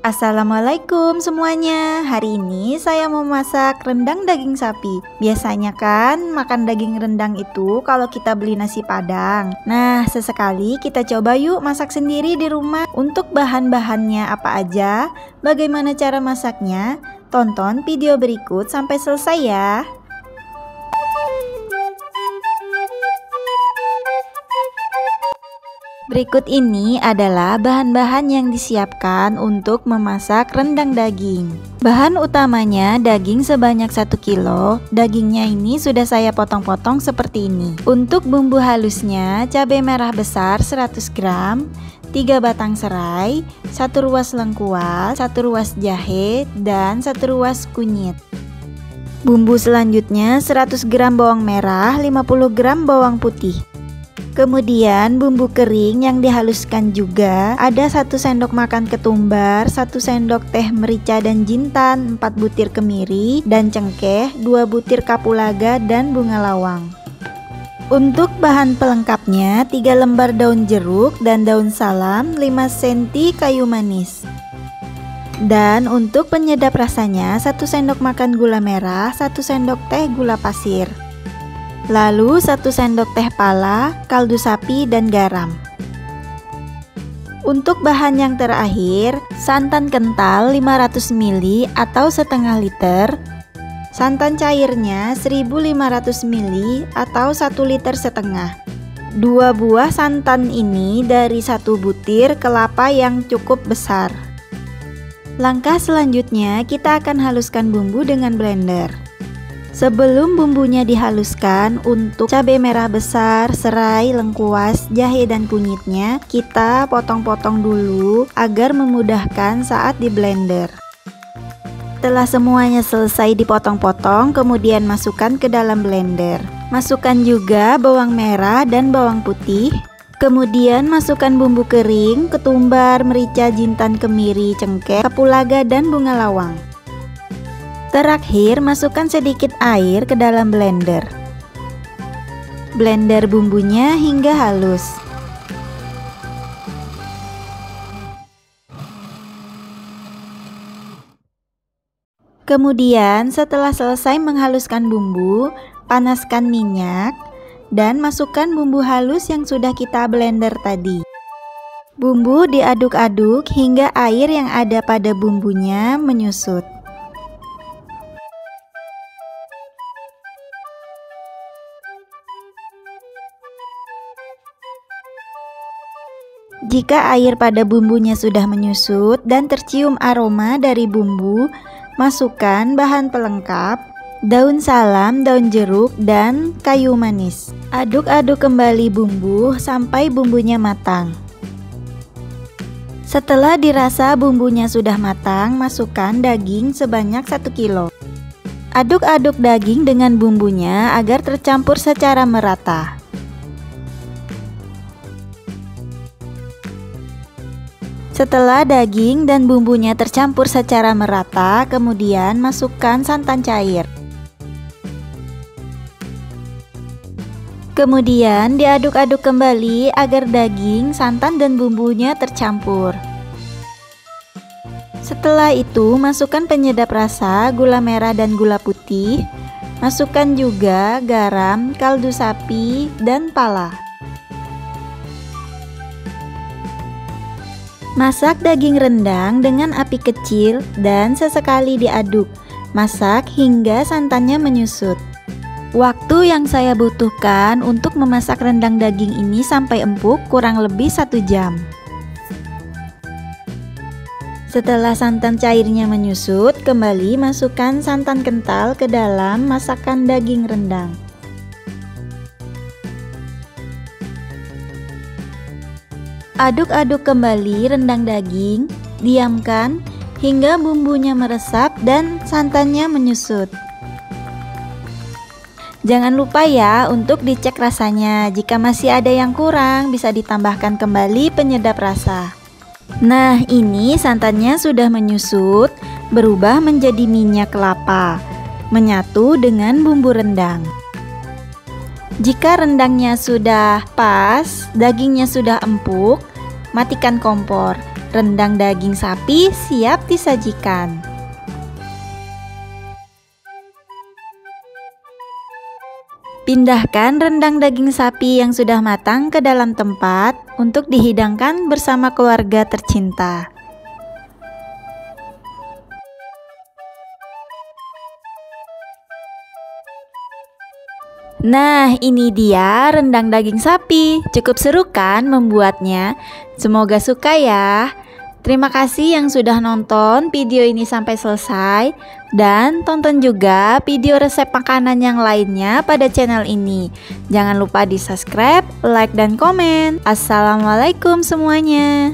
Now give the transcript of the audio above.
Assalamualaikum semuanya. Hari ini saya mau masak rendang daging sapi. Biasanya kan makan daging rendang itu kalau kita beli nasi padang. Nah, sesekali kita coba yuk masak sendiri di rumah. Untuk bahan-bahannya apa aja, bagaimana cara masaknya, tonton video berikut sampai selesai ya. Berikut ini adalah bahan-bahan yang disiapkan untuk memasak rendang daging. Bahan utamanya daging sebanyak 1 kilo. Dagingnya ini sudah saya potong-potong seperti ini. Untuk bumbu halusnya, cabai merah besar 100 gram, 3 batang serai, 1 ruas lengkuas, 1 ruas jahe, dan 1 ruas kunyit. Bumbu selanjutnya 100 gram bawang merah, 50 gram bawang putih. Kemudian bumbu kering yang dihaluskan juga ada 1 sendok makan ketumbar, 1 sendok teh merica dan jintan, 4 butir kemiri dan cengkeh, 2 butir kapulaga dan bunga lawang. Untuk bahan pelengkapnya 3 lembar daun jeruk dan daun salam, 5 cm kayu manis. Dan untuk penyedap rasanya 1 sendok makan gula merah, 1 sendok teh gula pasir. Lalu 1 sendok teh pala, kaldu sapi dan garam. Untuk bahan yang terakhir, santan kental 500 ml atau setengah liter, santan cairnya 1500 ml atau 1 liter setengah. 2 buah santan ini dari 1 butir kelapa yang cukup besar. Langkah selanjutnya kita akan haluskan bumbu dengan blender. Sebelum bumbunya dihaluskan, untuk cabai merah besar, serai, lengkuas, jahe dan kunyitnya kita potong-potong dulu agar memudahkan saat di blender. Setelah semuanya selesai dipotong-potong, kemudian masukkan ke dalam blender. Masukkan juga bawang merah dan bawang putih. Kemudian masukkan bumbu kering, ketumbar, merica, jintan, kemiri, cengkeh, kapulaga dan bunga lawang. Terakhir, masukkan sedikit air ke dalam blender. Blender bumbunya hingga halus. Kemudian, setelah selesai menghaluskan bumbu, panaskan minyak dan masukkan bumbu halus yang sudah kita blender tadi. Bumbu diaduk-aduk hingga air yang ada pada bumbunya menyusut. Jika air pada bumbunya sudah menyusut dan tercium aroma dari bumbu, masukkan bahan pelengkap, daun salam, daun jeruk, dan kayu manis. Aduk-aduk kembali bumbu sampai bumbunya matang. Setelah dirasa bumbunya sudah matang, masukkan daging sebanyak 1 kilo. Aduk-aduk daging dengan bumbunya agar tercampur secara merata. Setelah daging dan bumbunya tercampur secara merata, kemudian masukkan santan cair. Kemudian diaduk-aduk kembali agar daging, santan dan bumbunya tercampur. Setelah itu, masukkan penyedap rasa, gula merah dan gula putih. Masukkan juga garam, kaldu sapi, dan pala. Masak daging rendang dengan api kecil dan sesekali diaduk. Masak hingga santannya menyusut. Waktu yang saya butuhkan untuk memasak rendang daging ini sampai empuk kurang lebih 1 jam. Setelah santan cairnya menyusut, kembali masukkan santan kental ke dalam masakan daging rendang. Aduk-aduk kembali rendang daging, diamkan hingga bumbunya meresap dan santannya menyusut. Jangan lupa ya untuk dicek rasanya. Jika masih ada yang kurang, bisa ditambahkan kembali penyedap rasa. Nah, ini santannya sudah menyusut, berubah menjadi minyak kelapa, menyatu dengan bumbu rendang. Jika rendangnya sudah pas, dagingnya sudah empuk, matikan kompor. Rendang daging sapi siap disajikan. Pindahkan rendang daging sapi yang sudah matang ke dalam tempat untuk dihidangkan bersama keluarga tercinta. Nah, ini dia rendang daging sapi. Cukup seru kan membuatnya? Semoga suka ya. Terima kasih yang sudah nonton video ini sampai selesai. Dan tonton juga video resep makanan yang lainnya pada channel ini. Jangan lupa di subscribe, like, dan komen. Assalamualaikum semuanya.